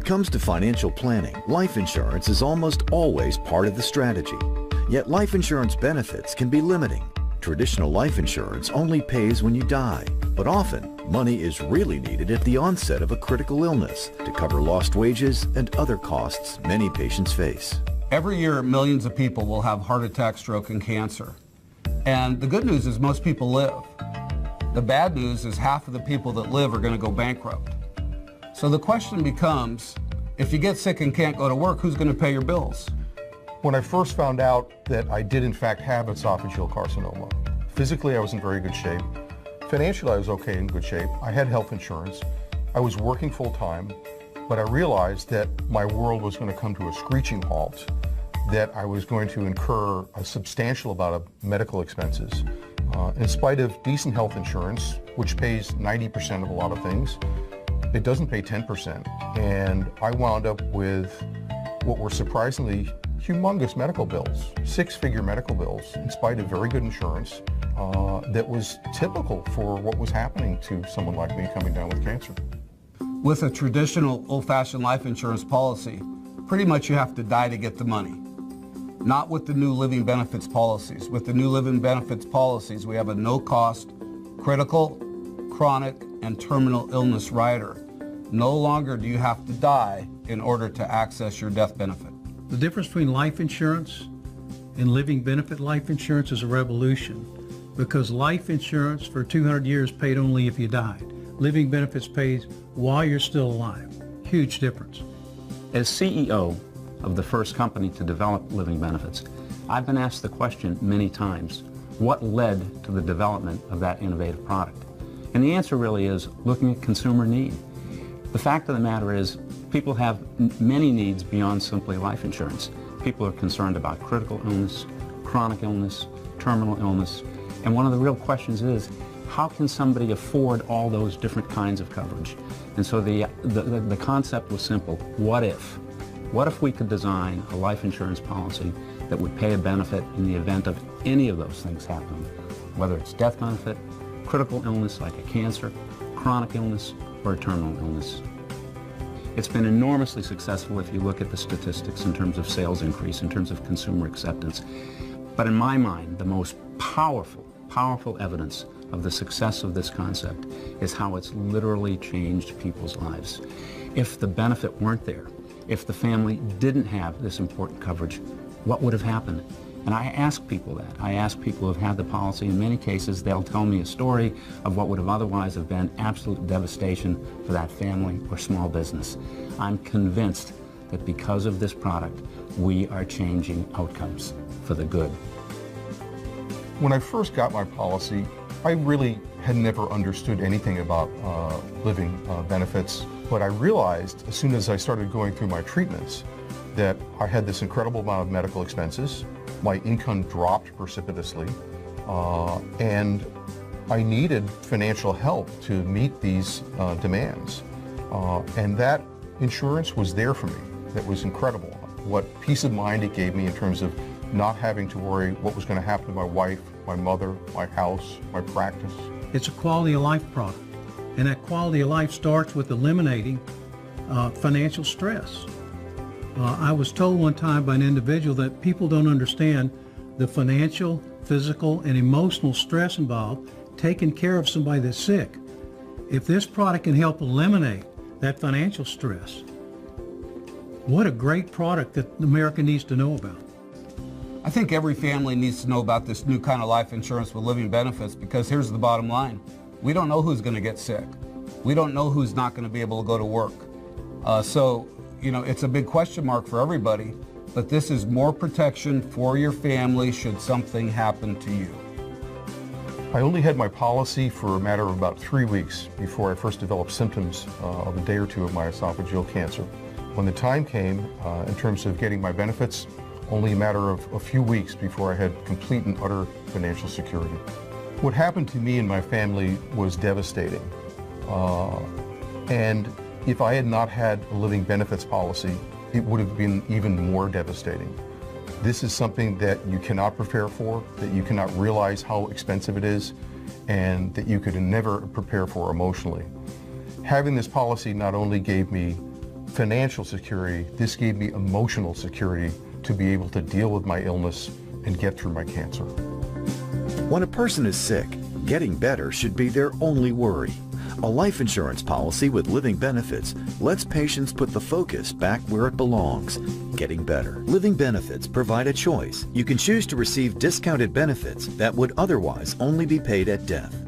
comes to financial planning, life insurance is almost always part of the strategy. Yet life insurance benefits can be limiting. Traditional life insurance only pays when you die, but often money is really needed at the onset of a critical illness to cover lost wages and other costs many patients face. Every year, millions of people will have heart attack, stroke, and cancer. And the good news is most people live. The bad news is half of the people that live are going to go bankrupt. So the question becomes, if you get sick and can't go to work, who's going to pay your bills? When I first found out that I did in fact have esophageal carcinoma, physically I was in very good shape. Financially I was okay, in good shape. I had health insurance. I was working full time, but I realized that my world was going to come to a screeching halt, that I was going to incur a substantial amount of medical expenses. In spite of decent health insurance, which pays 90% of a lot of things, it doesn't pay 10%. And I wound up with what were surprisingly humongous medical bills, six-figure medical bills, in spite of very good insurance, that was typical for what was happening to someone like me coming down with cancer. With a traditional old-fashioned life insurance policy, pretty much you have to die to get the money. Not with the new living benefits policies. With the new living benefits policies, we have a no-cost, critical, chronic, and terminal illness rider. No longer do you have to die in order to access your death benefit. The difference between life insurance and living benefit life insurance is a revolution, because life insurance for 200 years paid only if you died. Living benefits pays while you're still alive. Huge difference. As CEO of the first company to develop living benefits, I've been asked the question many times, what led to the development of that innovative product? And the answer really is looking at consumer need. The fact of the matter is people have many needs beyond simply life insurance. People are concerned about critical illness, chronic illness, terminal illness, and one of the real questions is, how can somebody afford all those different kinds of coverage? And so the concept was simple. What if? What if we could design a life insurance policy that would pay a benefit in the event of any of those things happening, whether it's death benefit, critical illness like a cancer, chronic illness, or a terminal illness? It's been enormously successful if you look at the statistics in terms of sales increase, in terms of consumer acceptance. But in my mind, the most powerful evidence of the success of this concept is how it's literally changed people's lives. If the benefit weren't there, if the family didn't have this important coverage, what would have happened? And I ask people that. I ask people who have had the policy. In many cases, they'll tell me a story of what would have otherwise have been absolute devastation for that family or small business. I'm convinced that because of this product, we are changing outcomes for the good. When I first got my policy, I really had never understood anything about living benefits, but I realized as soon as I started going through my treatments that I had this incredible amount of medical expenses. My income dropped precipitously, and I needed financial help to meet these demands. And that insurance was there for me. That was incredible. What peace of mind it gave me in terms of not having to worry what was going to happen to my wife, my mother, my house, my practice. It's a quality of life product, and that quality of life starts with eliminating financial stress. I was told one time by an individual that people don't understand the financial, physical, and emotional stress involved taking care of somebody that's sick. If this product can help eliminate that financial stress, what a great product that America needs to know about. I think every family needs to know about this new kind of life insurance with living benefits, because here's the bottom line. We don't know who's going to get sick. We don't know who's not going to be able to go to work. So, you know, it's a big question mark for everybody, but this is more protection for your family should something happen to you. I only had my policy for a matter of about 3 weeks before I first developed symptoms of a day or two of my esophageal cancer. When the time came, in terms of getting my benefits, only a matter of a few weeks before I had complete and utter financial security. What happened to me and my family was devastating. And if I had not had a living benefits policy, it would have been even more devastating. This is something that you cannot prepare for, that you cannot realize how expensive it is, and that you could never prepare for emotionally. Having this policy not only gave me financial security, this gave me emotional security to be able to deal with my illness and get through my cancer. When a person is sick, getting better should be their only worry. A life insurance policy with living benefits lets patients put the focus back where it belongs, getting better. Living benefits provide a choice. You can choose to receive discounted benefits that would otherwise only be paid at death.